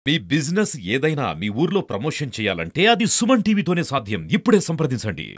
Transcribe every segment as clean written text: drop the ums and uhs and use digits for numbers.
మీ business ఏదైనా మీ ఊర్లో promotion చేయాలంటే అది సుమన్ టీవీతోనే సాధ్యం. ఇప్పుడే సంప్రదించండి.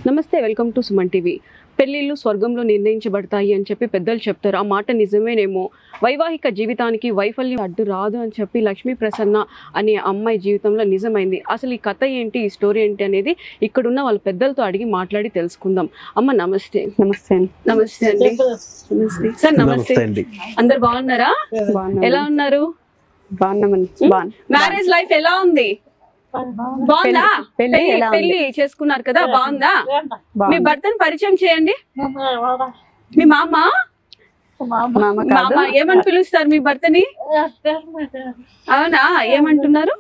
నమస్తే, వెల్కమ్ టు సుమన్ టీవీ. పెళ్లిళ్ళు స్వర్గంలో నిర్ణయించబడతాయి అని చెప్పి పెద్దలు చెప్తారు. ఆ మాట నిజమేనేమో. వైవాహిక జీవితానికి వైఫల్యం అడ్డు రాదు అని చెప్పి లక్ష్మీ ప్రసన్న అనే అమ్మాయి జీవితంలో నిజమైంది. అసలు ఈ కథ ఏంటి, ఈ స్టోరీ ఏంటి అనేది ఇక్కడున్న వాళ్ళ పెద్దలతో అడిగి మాట్లాడి తెలుసుకుందాం. అమ్మ నమస్తే. నమస్తే అండి. నమస్తే అండి. నమస్తే సార్. నమస్తే అండి. అందరు బాగున్నారా? ఎలా ఉన్నారు? బాగున్నామండి. మ్యారేజ్ లైఫ్ ఎలా ఉంది? బాగుందా? పెళ్లి చేసుకున్నారు కదా, బాగుందా? మీ భర్తను పరిచయం చేయండి. మీ మామ ఏమని పిలుస్తారు మీ భర్తని? అవునా, ఏమంటున్నారు?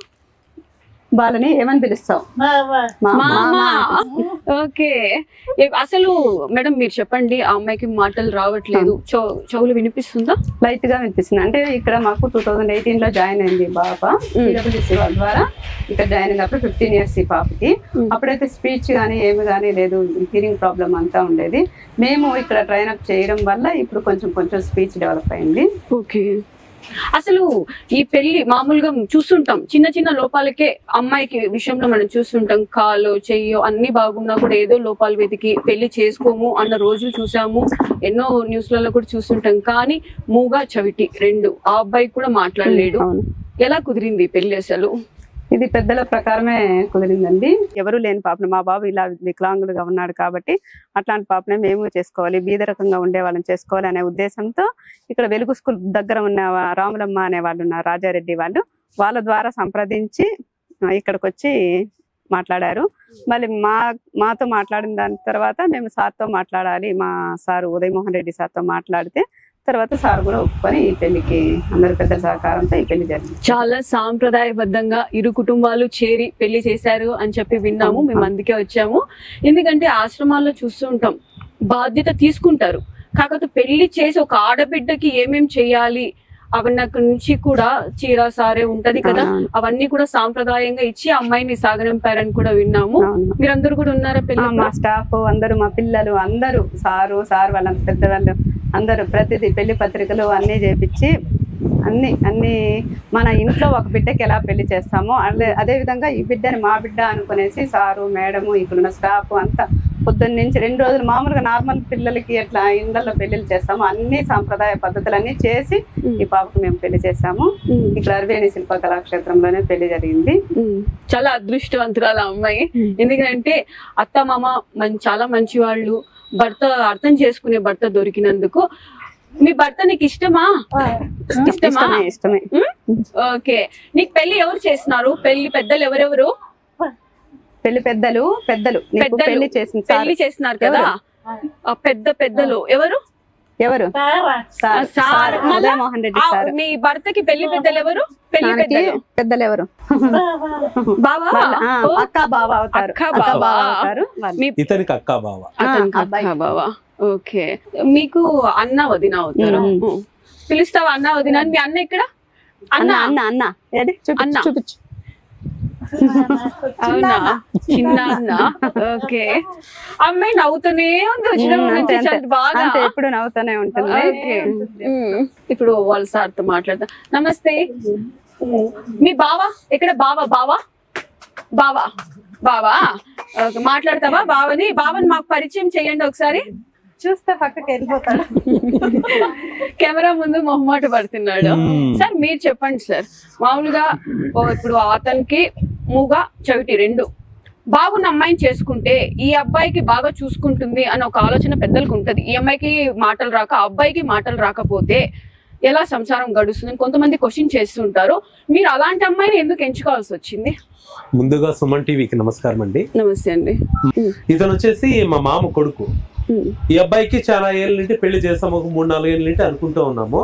బాలని ఏమని పిలుస్తావు? మామా. ఓకే. అసలు మేడం మీరు చెప్పండి, ఆ అమ్మాయికి మాటలు రావట్లేదు, చెవులు వినిపిస్తుందా? లైట్ గా వినిపిస్తుంది. అంటే ఇక్కడ మాకు 2018 లో జాయిన్ అయింది పాప. వాళ్ళ ద్వారా ఇక్కడ జాయిన్ అయినప్పుడు 15 years ఈ పాపకి. అప్పుడైతే స్పీచ్ గానీ ఏమి గానీ లేదు, హియరింగ్ ప్రాబ్లం అంతా ఉండేది. మేము ఇక్కడ ట్రైన్ అప్ చేయడం వల్ల ఇప్పుడు కొంచెం స్పీచ్ డెవలప్ అయింది. ఓకే. అసలు ఈ పెళ్లి మామూలుగా చూస్తుంటాం, చిన్న చిన్న లోపాలకే అమ్మాయికి విషయంలో మనం చూస్తుంటాం. కాలు చెయ్యో అన్ని బాగున్నా కూడా ఏదో లోపాలు వెతికి పెళ్లి చేసుకోము అన్న రోజులు చూసాము. ఎన్నో న్యూస్లలో కూడా చూస్తుంటాం. కానీ మూగా చవిటి రెండు, ఆ అబ్బాయి కూడా మాట్లాడలేడు. ఎలా కుదిరింది పెళ్లి అసలు? ఇది పెద్దల ప్రకారమే కుదిరిందండి. ఎవరు లేని పాపను, మా బాబు ఇలా వికలాంగుడుగా ఉన్నాడు కాబట్టి అట్లాంటి పాపనే మేము చేసుకోవాలి, బీదరకంగా ఉండే వాళ్ళని చేసుకోవాలి అనే ఉద్దేశంతో ఇక్కడ వెలుగు స్కూల్ దగ్గర ఉన్న రాములమ్మ అనే వాళ్ళు ఉన్నారు, రాజారెడ్డి వాళ్ళు, వాళ్ళ ద్వారా సంప్రదించి ఇక్కడికి వచ్చి మాట్లాడారు. మళ్ళీ మాతో మాట్లాడిన దాని తర్వాత మేము సార్తో మాట్లాడాలి, మా సారు ఉదయమోహన్ రెడ్డి సార్తో మాట్లాడితే తర్వాత సార్ కూడా ఒప్పుకొని ఈ పెళ్లికి అందరి పెద్దల సహకారంతో ఈ పెళ్లి జరిగింది. చాలా సాంప్రదాయబద్ధంగా ఇరు కుటుంబాలు చేరి పెళ్లి చేశారు అని చెప్పి విన్నాము. మేము అందుకే వచ్చాము. ఎందుకంటే ఆశ్రమాల్లో చూస్తూ ఉంటాం, బాధ్యత తీసుకుంటారు. కాకపోతే పెళ్లి చేసి ఒక ఆడబిడ్డకి ఏమేం చేయాలి అవన్నీ నుంచి కూడా చీర సారే ఉంటది కదా, అవన్నీ కూడా సాంప్రదాయంగా ఇచ్చి అమ్మాయిని సాగనంపారని కూడా విన్నాము. మీరందరూ కూడా ఉన్నారా పెళ్లి? మా స్టాఫ్ అందరూ, మా పిల్లలు అందరూ, సారు వాళ్ళ పెద్దవాళ్ళు అందరూ ప్రతిదీ పెళ్లి పత్రికలు అన్నీ చేపించి అన్ని మన ఇంట్లో ఒక బిడ్డకి ఎలా పెళ్లి చేస్తామో అదే విధంగా ఈ బిడ్డని మా బిడ్డ అనుకునేసి సారు మేడము ఇక్కడున్న స్టాఫ్ అంతా పొద్దున్న నుంచి 2 రోజులు మామూలుగా నార్మల్ పిల్లలకి ఎట్లా ఇళ్లలో పెళ్లిళ్ళు చేస్తాము అన్ని సాంప్రదాయ పద్ధతులన్నీ చేసి ఈ పాపకు మేము పెళ్లి చేసాము. ఇక్కడ అరవేణి శిల్ప కళాక్షేత్రంలోనే పెళ్లి జరిగింది. చాలా అదృష్టవంతురాలు అమ్మాయి. ఎందుకంటే అత్త మామ చాలా మంచి వాళ్ళు, భర్త అర్థం చేసుకునే భర్త దొరికినందుకు. మీ భర్త నీకు ఇష్టమా? ఇష్టమే. ఓకే. నీకు పెళ్లి ఎవరు చేస్తున్నారు? పెళ్లి పెద్దలు ఎవరెవరు? పెళ్లి పెద్దలు పెళ్లి చేస్తున్నారు కదా, పెద్దలు ఎవరు? ఉదయమోహన్ రెడ్డి సార్. మీ భర్తకి పెళ్లి పెద్దలు ఎవరు? పెద్దలు ఎవరు? బావా, అక్క బావ అవుతారు. ఇతనికి అక్క బావ. ఓకే. మీకు అన్న వదిన అవుతారు. పిలుస్తావా అన్న వదిన? మీ అన్న ఇక్కడ? అన్న చూపించు. అవునా, చిన్న అన్న. ఓకే. అమ్మాయి నవ్వుతూనే ఉంది వచ్చినప్పుడు బాగా, ఎప్పుడు నవ్వుతూనే ఉంటుంది. ఓకే. ఇప్పుడు వాళ్ళ సార్తో మాట్లాడతా. నమస్తే. మీ బావా ఎక్కడ? బావా మాట్లాడతావా? బావని మాకు పరిచయం చేయండి ఒకసారి. చూస్తే పక్కకి వెళ్ళిపోతాడు. కెమెరా ముందు మొహమాట పడుతున్నాడు. సార్ మీరు చెప్పండి సార్, మామూలుగా ఇప్పుడు అతనికి మూగా చవిటి రెండు, బాగున్న అమ్మాయిని చేసుకుంటే ఈ అబ్బాయికి బాగా చూసుకుంటుంది అని ఒక ఆలోచన పెద్దలకు ఉంటది. ఈ అమ్మాయికి మాటలు రాక, ఆ అబ్బాయికి మాటలు రాకపోతే ఎలా సంసారం గడుస్తుందని కొంతమంది క్వశ్చన్ చేస్తుంటారు. మీరు అలాంటి అమ్మాయిని ఎందుకు ఎంచుకోవాల్సి వచ్చింది? ముందుగా సుమన్ టీవీకి నమస్కారం అండి. నమస్తే అండి. ఇతను వచ్చేసి మా మామ కొడుకు. ఈ అబ్బాయికి చాలా ఏళ్ళ నుండి పెళ్లి చేస్తాము, ఒక 3-4 ఏళ్ళ నుండి అనుకుంటూ ఉన్నాము.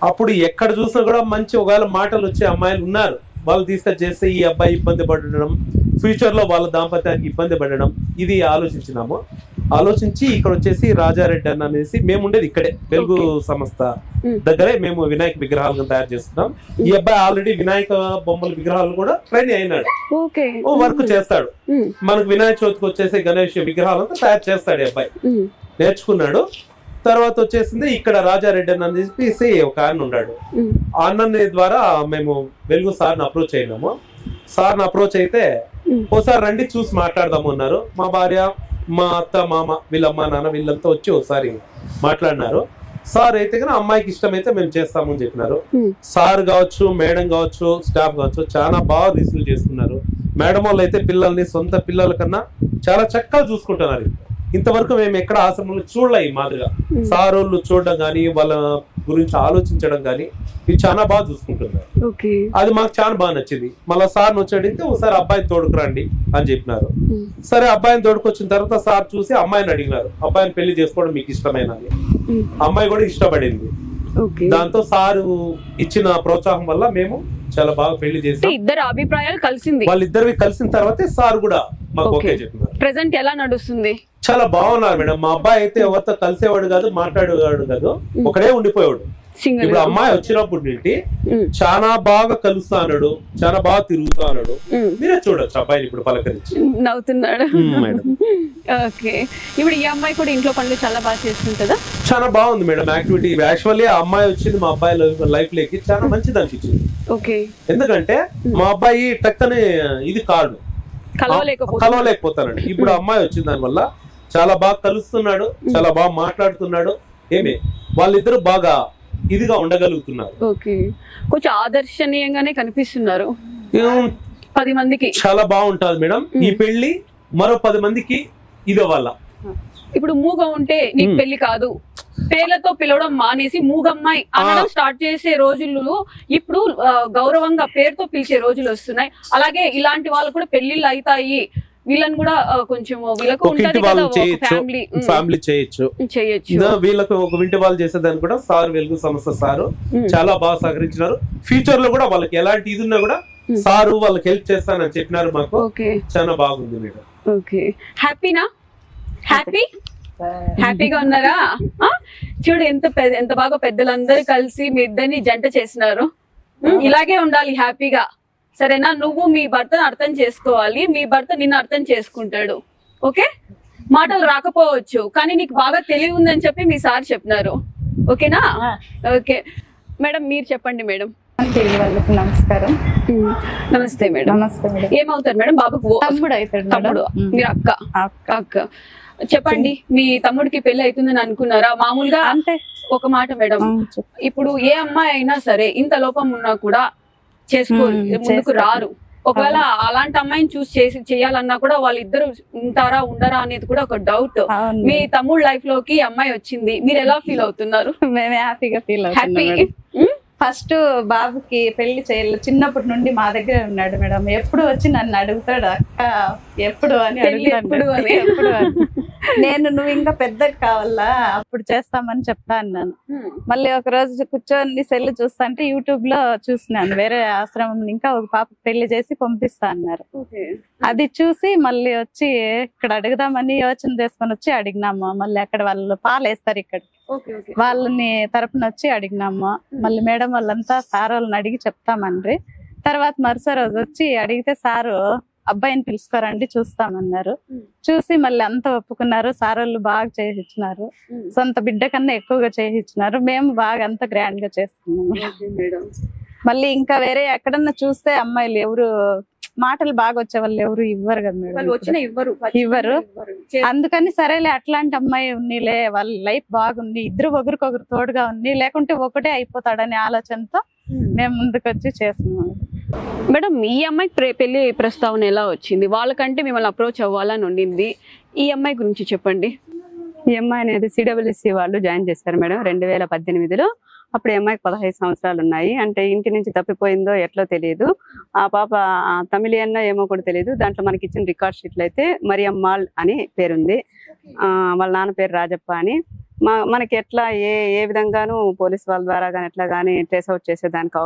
అప్పుడు ఎక్కడ చూసినా కూడా మంచి ఒకవేళ మాటలు వచ్చే అమ్మాయిలు ఉన్నారు, వాళ్ళు తీసుకొచ్చి చేస్తే ఈ అబ్బాయి ఇబ్బంది పడడం, ఫ్యూచర్ లో వాళ్ళ దాంపత్యానికి ఇబ్బంది పడడం, ఇది ఆలోచించినాము. ఆలోచించి ఇక్కడ వచ్చేసి రాజారెడ్డి అన్న అనేసి మేము ఉండేది ఇక్కడే వెలుగు సంస్థ దగ్గరే మేము వినాయక విగ్రహాలను తయారు చేస్తున్నాం. ఈ అబ్బాయి ఆల్రెడీ వినాయక బొమ్మల విగ్రహాలు కూడా ట్రైన్ అయినాడు, వర్క్ చేస్తాడు. మనకు వినాయక చవితికి వచ్చేసి గణేష్ విగ్రహాలను తయారు చేస్తాడు ఈ అబ్బాయి, నేర్చుకున్నాడు. తర్వాత వచ్చేసింది ఇక్కడ రాజారెడ్డి అని చెప్పేసి ఒక ఆయన ఉన్నాడు. ఆ అన్నని ద్వారా మేము వెలుగు సార్ని అప్రోచ్ అయినాము. సార్ని అప్రోచ్ అయితే ఓసారి రండి చూసి మాట్లాడదాము అన్నారు. మా భార్య, మా అత్త, మామ, వీళ్ళ అమ్మ నాన్న వీళ్ళంతా వచ్చి ఒకసారి మాట్లాడినారు. సార్ అయితే కానీ అమ్మాయికి ఇష్టమైతే మేము చేస్తామని చెప్పినారు. సార్ కావచ్చు, మేడం కావచ్చు, స్టాఫ్ కావచ్చు చాలా బాగా రిసీవ్ చేసుకున్నారు. మేడం వాళ్ళు అయితే పిల్లల్ని సొంత పిల్లల కన్నా చాలా చక్కగా చూసుకుంటున్నారు. ఇంతవరకు మేము ఎక్కడ ఆశ్రమంలో చూడలే ఈ మాదిరిగా సార్ వాళ్ళు చూడడం కానీ వాళ్ళ గురించి ఆలోచించడం కానీ ఇది చాలా బాగా చూసుకుంటున్నారు. అది మాకు చాలా బాగా నచ్చింది. మళ్ళీ సార్ని వచ్చి అడిగితే ఒకసారి అబ్బాయిని తోడుకురండి అని చెప్పినారు. సరే అబ్బాయిని తోడుకొచ్చిన తర్వాత సార్ చూసి అమ్మాయిని అడిగినారు, అబ్బాయిని పెళ్లి చేసుకోవడం మీకు ఇష్టమైన అని. అమ్మాయి కూడా ఇష్టపడింది. దాంతో సారు ఇచ్చిన ప్రోత్సాహం వల్ల మేము చాలా బాగా పెళ్లి చేసి ఇద్దరు అభిప్రాయాలు కలిసింది. వాళ్ళిద్దరివి కలిసిన తర్వాతే సార్ కూడా మాకు ఓకే చెప్పినారు. ప్రెసెంట్ ఎలా నడుస్తుంది? చాలా బాగున్నారు మేడం. మా అబ్బాయి అయితే ఎవరితో కలిసేవాడు కాదు, మాట్లాడేవాడు కాదు, ఒకడే ఉండిపోయాడు. ఇప్పుడు అమ్మాయి వచ్చినప్పుడు నుండి చాలా బాగా కలుస్తా అన్నాడు, చాలా బాగా తిరుగుతా అన్నాడు. మీరే చూడొచ్చు అబ్బాయిని ఇప్పుడు పలకరించి నవ్వుతున్నాడు. ఓకే, ఇప్పుడు ఈ అమ్మాయి కూడా ఇంట్లో పనులు చాలా బాగా చేస్తుంటదా? చాలా బాగుంది మేడం యాక్టివిటీ. యాక్చువల్లీ ఆ అమ్మాయి వచ్చింది మా అబ్బాయి లైఫ్ లోకి చాలా మంచిది అనిపించింది. ఎందుకంటే మా అబ్బాయి టక్కనే ఇది కాడు, కలవలేకపోతానండి. ఇప్పుడు అమ్మాయి వచ్చింది దాని వల్ల చాలా బాగా కలుస్తున్నాడు, చాలా బాగా మాట్లాడుతున్నాడు. ఏమే వాళ్ళిద్దరు బాగా ఇదిగా ఉండగలుగుతున్నారు. కొంచెం ఆదర్శనీయంగానే కనిపిస్తున్నారు 10 మందికి. చాలా బాగుంటది మేడం ఈ పెళ్లి, మరో 10 మందికి ఇది వల్ల. ఇప్పుడు మూగ ఉంటే నీకు పెళ్లి కాదు, పేర్లతో పిలవడం మానేసి మూగమ్మాయి అనడం స్టార్ట్ చేసే రోజులు ఇప్పుడు గౌరవంగా పేరుతో పిలిచే రోజులు వస్తున్నాయి. అలాగే ఇలాంటి వాళ్ళు కూడా పెళ్లిళ్ళు అవుతాయి, వీళ్ళని కూడా కొంచెం వీళ్ళకు ఫ్యామిలీ చేయొచ్చు. వీళ్ళకు ఒక వింటి వాళ్ళు చేసేదాన్ని కూడా సార్ వెలుగు సంస్థ సారు చాలా బాగా సహకరించినారు. ఫ్యూచర్ లో కూడా వాళ్ళకి ఎలాంటి ఇది ఉన్నా కూడా సారు వాళ్ళకి హెల్ప్ చేస్తానని చెప్పినారు. మాకు చాలా బాగుంది మేడం. హ్యాపీనా? హ్యాపీగా ఉన్నారా? చూడు ఎంత బాగా పెద్దలందరూ కలిసి మీ ఇద్దరిని జంట చేసినారు. ఇలాగే ఉండాలి హ్యాపీగా, సరేనా? నువ్వు మీ భర్తను అర్థం చేసుకోవాలి, మీ భర్త నిన్ను అర్థం చేసుకుంటాడు. ఓకే, మాటలు రాకపోవచ్చు కానీ నీకు బాగా తెలివి ఉందని చెప్పి మీ సార్ చెప్పినారు. ఓకేనా? ఓకే మేడం, మీరు చెప్పండి మేడం. నమస్కారం. నమస్తే మేడం. నమస్తే మేడం. ఏమవుతారు మేడం బాబుకు? తమ్ముడు అవుతాడు. తమ్ముడు. మీరు అక్క. చెప్పండి, మీ తమ్ముడికి పెళ్లి అవుతుందని అనుకున్నారా? మామూలుగా అంటే ఒక మాట మేడం, ఇప్పుడు ఏ అమ్మాయి అయినా సరే ఇంత లోపం ఉన్నా కూడా ముందుకు రారు. ఒకవేళ అలాంటి అమ్మాయిని చూసి చేయాలన్నా కూడా వాళ్ళిద్దరు ఉంటారా ఉండరా అనేది కూడా ఒక డౌట్. మీ తమ్ముడు లైఫ్ లోకి అమ్మాయి వచ్చింది, మీరు ఎలా ఫీల్ అవుతున్నారు? మేమే హ్యాపీగా ఫీల్ అవుతున్నాం. ఫస్ట్ బాబుకి పెళ్లి చేయాలి, చిన్నప్పటి నుండి మా దగ్గర ఉన్నాడు మేడం. ఎప్పుడు వచ్చి నన్ను అడుగుతాడు, అక్క ఎప్పుడు అని అడుగుతాడు. నేను నువ్వు ఇంకా పెద్దగా కావాలా అప్పుడు చేస్తామని చెప్తా అన్నాను. మళ్ళీ ఒక రోజు కూర్చొని సెల్ చూస్తా అంటే యూట్యూబ్ లో చూసినాను, వేరే ఆశ్రమం ఇంకా ఒక పాప పెళ్లి చేసి పంపిస్తా అన్నారు. అది చూసి మళ్ళీ వచ్చి ఇక్కడ అడుగుదామని యోచన చేసుకొని వచ్చి అడిగినాము. మళ్ళీ అక్కడ వాళ్ళు పాలేస్తారు, ఇక్కడ వాళ్ళని తరపున వచ్చి అడిగినాము. మళ్ళీ మేడం వాళ్ళంతా సార్ వాళ్ళని అడిగి చెప్తామని తర్వాత మరుసటి రోజు వచ్చి అడిగితే సారు అబ్బాయిని పిలుచుకోరండి చూస్తామన్నారు. చూసి మళ్ళీ అంతా ఒప్పుకున్నారు. సార్ వాళ్ళు బాగా చేయించినారు, సొంత బిడ్డ కన్నా ఎక్కువగా చేయించినారు. మేము బాగా అంత గ్రాండ్ గా చేసుకున్నాము. మళ్ళీ ఇంకా వేరే ఎక్కడన్నా చూస్తే అమ్మాయిలు ఎవరు మాటలు బాగా వచ్చే వాళ్ళు ఎవరు ఇవ్వరు కదా మేడం, ఇవ్వరు. అందుకని సరేలే అట్లాంటి అమ్మాయి ఉన్నిలే, వాళ్ళ లైఫ్ బాగుంది, ఇద్దరు ఒకరికొకరు తోడుగా ఉంది, లేకుంటే ఒకటే అయిపోతాడనే ఆలోచనతో మేము ముందుకు వచ్చి చేస్తున్నాము. మేడం, ఈ అమ్మాయికి పెళ్లి ప్రస్తావన ఎలా వచ్చింది? వాళ్ళకంటే మిమ్మల్ని అప్రోచ్ అవ్వాలని ఉండింది. ఈ అమ్మాయి గురించి చెప్పండి. ఈ అమ్మాయి అనేది సిడబ్ల్యూసి వాళ్ళు జాయిన్ చేశారు మేడం 2018లో. అప్పుడు అమ్మాయికి 15 సంవత్సరాలు ఉన్నాయి. అంటే ఇంటి నుంచి తప్పిపోయిందో ఎట్లో తెలియదు. ఆ పాప తమిళియన్నో ఏమో కూడా తెలియదు. దాంట్లో మనకి ఇచ్చిన రికార్డ్ షీట్లు అయితే మరియమ్మాళ్ అని పేరుంది. వాళ్ళ నాన్న పేరు రాజప్ప అని. మనకి ఎట్లా ఏ విధంగానూ పోలీసు వాళ్ళ ద్వారా కానీ ఎట్లా కానీ ట్రేస్ అవుట్ చేసేదానికి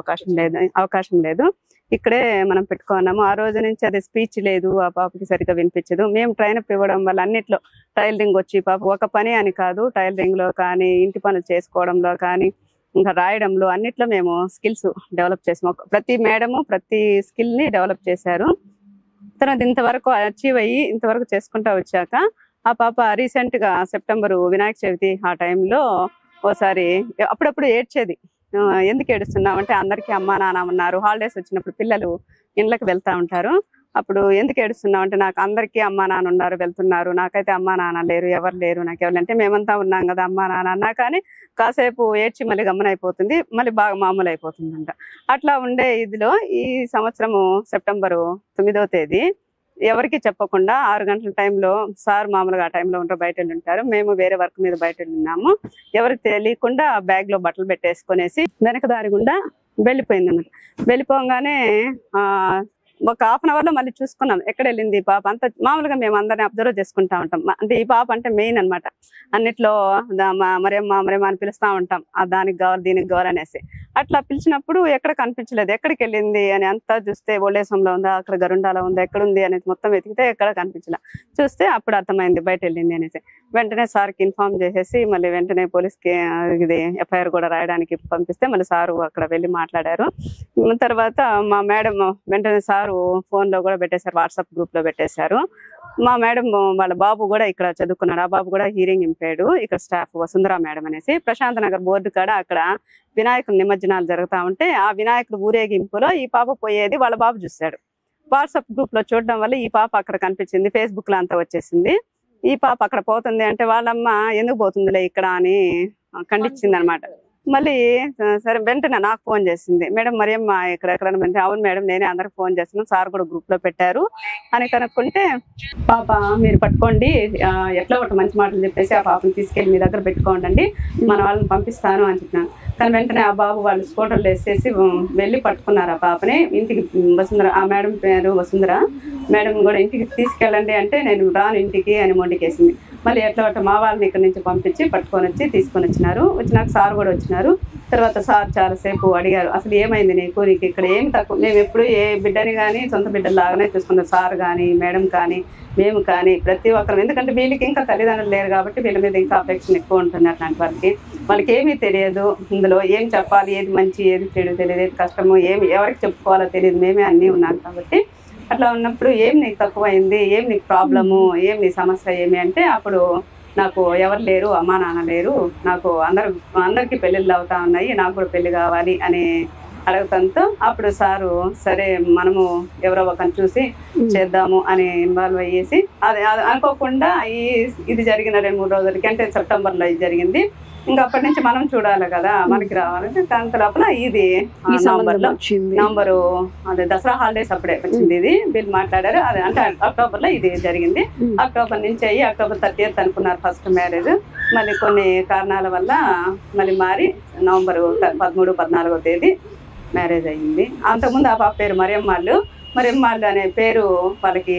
అవకాశం లేదు. ఈ ఇక్కడే మనం పెట్టుకున్నాము. ఆ రోజు నుంచి అది స్పీచ్ లేదు, ఆ పాపకి సరిగ్గా వినిపించదు. మేము ట్రైనప్ ఇవ్వడం వల్ల అన్నిట్లో టైలరింగ్ వచ్చి పాప ఒక పని అని కాదు, టైలరింగ్ లో కానీ ఇంటి పనులు చేసుకోవడంలో కానీ ఇంకా రాయడంలో అన్నిట్లో మేము స్కిల్స్ డెవలప్ చేసాము. ప్రతి మేడము ప్రతి స్కిల్ ని డెవలప్ చేశారు. తర్వాత ఇంతవరకు అచీవ్ అయ్యి ఇంతవరకు చేసుకుంటా వచ్చాక ఆ పాప రీసెంట్ గా సెప్టెంబర్ వినాయక చవితి ఆ టైంలో ఓసారి అప్పుడప్పుడు ఏడ్చేది. ఎందుకు ఏడుస్తున్నావు అంటే అందరికీ అమ్మా నాన్న ఉన్నారు, హాలిడేస్ వచ్చినప్పుడు పిల్లలు ఇళ్ళకి వెళ్తా ఉంటారు. అప్పుడు ఎందుకు ఏడుస్తున్నావు అంటే నాకు అందరికీ అమ్మా నాన్న ఉన్నారు వెళ్తున్నారు, నాకైతే అమ్మా నాన్న లేరు, ఎవరు లేరు, నాకు ఎవరు అంటే మేమంతా ఉన్నాం కదా అమ్మా నాన్న అన్నా కానీ కాసేపు ఏడ్చి మళ్ళీ గమనైపోతుంది, మళ్ళీ బాగా మామూలు అయిపోతుందంట. అట్లా ఉండే ఇదిలో ఈ సంవత్సరము సెప్టెంబరు 9వ తేదీ ఎవరికి చెప్పకుండా 6 గంటల టైంలో సార్ మామూలుగా ఆ టైంలో ఉంటారు, బయట ఉంటారు, మేము వేరే వర్క్ మీద బయట ఉన్నాము. ఎవరికి తెలియకుండా బ్యాగ్ లో బట్టలు పెట్టేసుకునేసి వెనక దారి గుండా వెళ్ళిపోయింది అన్నమాట. వెళ్ళిపోగానే ఒక హాఫ్ అన్ అవర్ లో మళ్ళీ చూసుకున్నాం ఎక్కడ వెళ్ళింది ఈ పాప. అంత మామూలుగా మేము అందరిని అబ్జర్వ్ చేసుకుంటా ఉంటాం. అంటే ఈ పాప అంటే మెయిన్ అనమాట, అన్నిట్లో మరేమ్మా అని పిలుస్తా ఉంటాం, దానికి కావాలి దీనికి కావాలనేసి. అట్లా పిలిచినప్పుడు ఎక్కడ కనిపించలేదు, ఎక్కడికి వెళ్ళింది అని అంతా చూస్తే ఓల్డేసంలో ఉందా, అక్కడ గరుండాలో ఉందా, ఎక్కడుంది అనేది మొత్తం వెతికితే ఎక్కడ కనిపించలే. చూస్తే అప్పుడు అర్థమైంది బయట వెళ్ళింది అనేసి. వెంటనే సార్కి ఇన్ఫార్మ్ చేసేసి మళ్ళీ వెంటనే పోలీస్కి ఇది ఎఫ్ఐఆర్ కూడా రాయడానికి పంపిస్తే మళ్ళీ సారు అక్కడ వెళ్ళి మాట్లాడారు. తర్వాత మా మేడం వెంటనే సారు ఫోన్ లో కూడా పెట్టేశారు, వాట్సాప్ గ్రూప్ లో పెట్టేశారు. మా మేడం వాళ్ళ బాబు కూడా ఇక్కడ చదువుకున్నాడు, ఆ బాబు కూడా హీరింగ్ ఇంపేర్డ్, ఇక్కడ స్టాఫ్ వసుంధర మేడం అనేసి ప్రశాంత్ నగర్ బోర్డు కాడ అక్కడ వినాయకుడు నిమజ్జనాలు జరుగుతా ఉంటే ఆ వినాయకుడు ఊరేగింపులో ఈ పాప పోయేది వాళ్ళ బాబు చూశాడు. వాట్సాప్ గ్రూప్ లో చూడడం వల్ల ఈ పాప అక్కడ కనిపించింది, ఫేస్బుక్ లో అంతా వచ్చేసింది. ఈ పాప అక్కడ పోతుంది అంటే వాళ్ళమ్మ ఎందుకు పోతుందిలే ఇక్కడ అని ఖండించింది అనమాట. మళ్ళీ సరే వెంటనే నాకు ఫోన్ చేసింది, మేడం మరియమ్మ ఎక్కడెక్కడ మంది. అవును మేడం నేనే అందరికి ఫోన్ చేస్తున్నాను, సార్ కూడా గ్రూప్ లో పెట్టారు అని కనుక్కుంటే పాప మీరు పట్టుకోండి, ఎట్లా ఒకటి మంచి మాటలు చెప్పేసి ఆ పాపని తీసుకెళ్ళి మీ దగ్గర పెట్టుకోండి, మన వాళ్ళని పంపిస్తాను అని చెప్పినాను. కానీ వెంటనే ఆ బాబు వాళ్ళు స్కూటర్లు వేసేసి వెళ్ళి పట్టుకున్నారు ఆ పాపని. ఇంటికి వసుంధర, ఆ మేడం పేరు వసుంధర మేడం కూడా ఇంటికి తీసుకెళ్ళండి అంటే నేను రాను ఇంటికి అని మొండికేసింది. మళ్ళీ ఎట్లా మా వాళ్ళని ఇక్కడ నుంచి పంపించి పట్టుకొని వచ్చి తీసుకొని వచ్చినారు. వచ్చినాక సార్ కూడా వచ్చినారు. తర్వాత సార్ చాలాసేపు అడిగారు అసలు ఏమైంది నీకు ఇక్కడ ఏమి తక్కువ. మేము ఎప్పుడు ఏ బిడ్డని కానీ సొంత బిడ్డలాగానే చూసుకున్నాం, సార్ కానీ మేడం కానీ మేము కానీ ప్రతి ఒక్కరు. ఎందుకంటే వీళ్ళకి ఇంకా తల్లిదండ్రులు లేరు కాబట్టి వీళ్ళ మీద ఇంకా అఫెక్షన్ ఎక్కువ ఉంటుంది. అట్లాంటి వాళ్ళకి ఏమీ తెలియదు, ఇందులో ఏం చెప్పాలి, ఏది మంచి ఏది చెడు తెలియదు, ఏది కష్టమో ఏమి ఎవరికి చెప్పుకోవాలో తెలియదు, మేమే అన్నీ ఉన్నాం కాబట్టి. అట్లా ఉన్నప్పుడు ఏం నీకు తక్కువైంది, ఏం నీకు ప్రాబ్లము, ఏం నీ సమస్య ఏమి అంటే అప్పుడు నాకు ఎవరు లేరు, అమ్మా నాన్న లేరు, నాకు అందరికీ పెళ్ళిళ్ళు అవుతా ఉన్నాయి, నాకు కూడా పెళ్లి కావాలి అని అడగటంతో అప్పుడు సారు సరే మనము ఎవరో ఒకరిని చూసి చేద్దాము అని ఇన్వాల్వ్ అయ్యేసి అది అనుకోకుండా ఇది జరిగిన 2-3 రోజులకి అంటే సెప్టెంబర్లో ఇది జరిగింది. ఇంకా అప్పటి నుంచి మనం చూడాలి కదా మనకి రావాలంటే. దాని లోపల ఇది నవంబరు అదే దసరా హాలిడేస్ అప్పుడే వచ్చింది. ఇది వీళ్ళు మాట్లాడారు అది అంటే అక్టోబర్ లో ఇది జరిగింది. అక్టోబర్ నుంచి అయ్యి అక్టోబర్ 30th అనుకున్నారు ఫస్ట్ మ్యారేజ్. మళ్ళీ కొన్ని కారణాల వల్ల మళ్ళీ మారి నవంబరు 13-14వ తేదీ మ్యారేజ్ అయ్యింది. అంతకుముందు ఆ పాప పేరు మరియమ్మాళ్ళు అనే పేరు వాళ్ళకి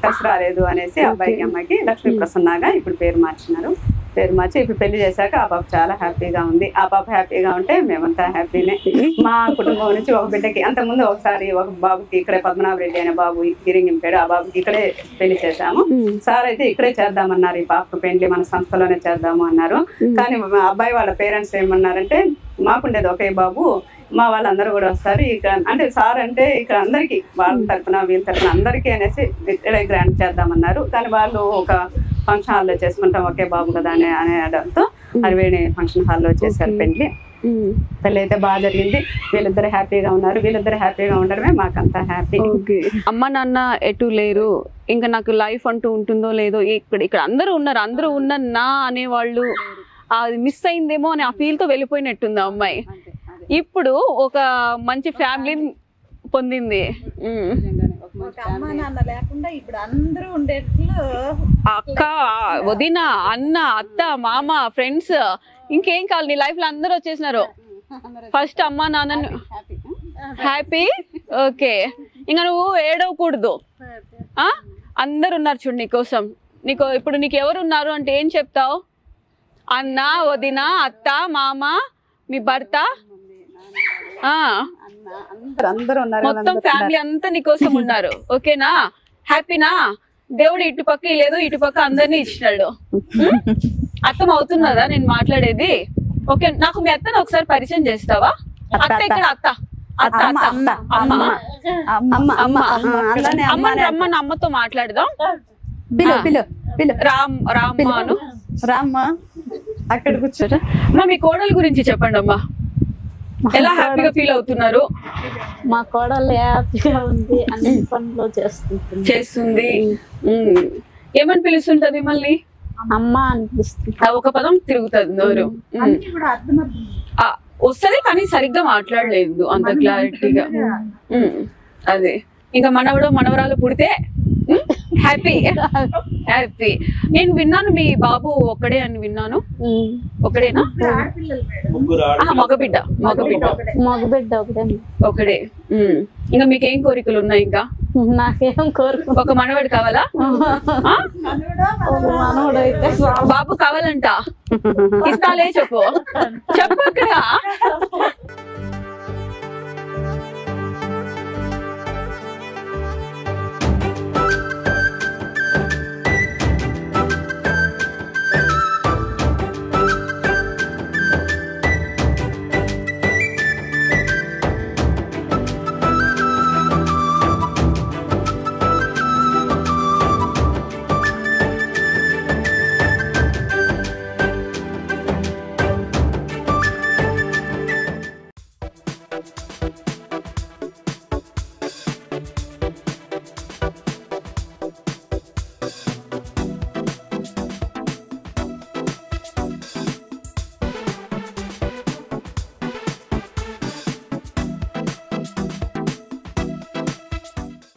కలిసి రాలేదు అనేసి అబ్బాయికి అమ్మాయికి లక్ష్మీ ప్రసన్నగా ఇప్పుడు పేరు మార్చినారు. పేరు మార్చి ఇప్పుడు పెళ్లి చేశాక ఆ పాప చాలా హ్యాపీగా ఉంది. ఆ పాప హ్యాపీగా ఉంటే మేమంతా హ్యాపీనే. మా కుటుంబం నుంచి ఒక బిడ్డకి అంతకుముందు ఒకసారి ఒక బాబుకి ఇక్కడే పద్మనాభ రెడ్డి అనే బాబు హీరింగ్ ఇంపాడు, ఆ బాబుకి ఇక్కడే పెళ్లి చేశాము. సార్ అయితే ఇక్కడే చేద్దామన్నారు, ఈ పాప పెళ్లి మన సంస్థలోనే చేద్దాము అన్నారు. కానీ మా అబ్బాయి వాళ్ళ పేరెంట్స్ ఏమన్నారంటే మాకుండేది ఒకే బాబు, మా వాళ్ళందరూ కూడా వస్తారు ఇక్కడ అంటే సార్ అంటే ఇక్కడ అందరికీ వాళ్ళ తరఫున వీళ్ళ తరఫున అందరికీ అనేసి ఇక్కడే గ్రాండ్ చేద్దామన్నారు. కానీ వాళ్ళు ఒక ఫంక్షన్ హాల్లో చేసుకుంటాం ఒకే బాబు కదా అని అనడంతో అరవేణి ఫంక్షన్ హాల్లో చేశారు పెళ్లి. పెళ్లి అయితే బాగా జరిగింది. వీళ్ళిద్దరు హ్యాపీగా ఉన్నారు. వీళ్ళిద్దరు హ్యాపీగా ఉండడమే మాకంతా హ్యాపీ. అమ్మ నాన్న ఎటు లేరు, ఇంకా నాకు లైఫ్ అంటూ ఉంటుందో లేదో, ఇక్కడ అందరూ ఉన్నారు, అందరూ ఉన్నా అనేవాళ్ళు అది మిస్ అయిందేమో అని ఆ ఫీల్ తో వెళ్ళిపోయినట్టుంది ఆ అమ్మాయి. ఇప్పుడు ఒక మంచి ఫ్యామిలీని పొందింది. అమ్మ నాన్న లేకుండా ఇప్పుడు అందరూ ఉండేట్లు అక్క, వదిన, అన్న, అత్త, మామ, ఫ్రెండ్స్, ఇంకేం కావాలి నీ లైఫ్ లో అందరూ వచ్చేసినారు. ఫస్ట్ అమ్మ నాన్న హ్యాపీ. ఓకే, ఇంకా నువ్వు ఏడవకూడదు. అందరు ఉన్నారు చూడు నీకోసం. ఇప్పుడు నీకు ఎవరు ఉన్నారు అంటే ఏం చెప్తావు? అన్న, వదిన, అత్త, మామ, మీ భర్త, అందరూ ఉన్నారు కదా, మొత్తం ఫ్యామిలీ అంతా నీకోసం ఉన్నారు. ఓకేనా, హ్యాపీనా? దేవుడు ఇటు పక్క లేదు, ఇటు పక్క అందరినీ ఇచ్చినాడు. అర్థం అవుతున్నదా నేను మాట్లాడేది? ఓకే, నాకు మీ అత్తను ఒకసారి పరిచయం చేస్తావా? అత్త ఇక్కడ, అత్త అత్త అత్త అమ్మ అమ్మ అమ్మ అమ్మ అలానే అమ్మ రమ్మని అమ్మతో మాట్లాడదాం. పిలు పిలు పిలు రామ్మాను రామ్మ అక్కడ కూర్చోరా. అమ్మా మీ కోడల గురించి చెప్పండి అమ్మా, ఎలా హ్యాపీగా ఫీల్ అవుతున్నారు? మా కోడలు హ్యాపీగా ఉంది, అన్ని పనులు చేస్తుంది. ఏమని పిలుస్తుంటది మళ్ళీ? అమ్మ అనిపిస్తుంది. ఒక పదం తిరుగుతుంది నోరు. వస్తుంది కానీ సరిగ్గా మాట్లాడలేదు అంత క్లారిటీగా. అదే ఇంకా మనవడు మనవరాలు పుడితే హ్యాపీ హ్యాపీ. నేను విన్నాను మీ బాబు ఒక్కడే అని విన్నాను. ఒకడేనా? మగబిడ్డ మగబిడ్డ మగబిడ్డ ఒకటే ఒకడే. ఇంకా మీకేం కోరికలు ఉన్నాయి? ఇంకా నాకేం కోరుకు. ఒక మనవడు కావాలా? మనవడు అయితే బాబు కావాలంట. ఇస్తాలే చెప్పు చెప్పు అక్కడ.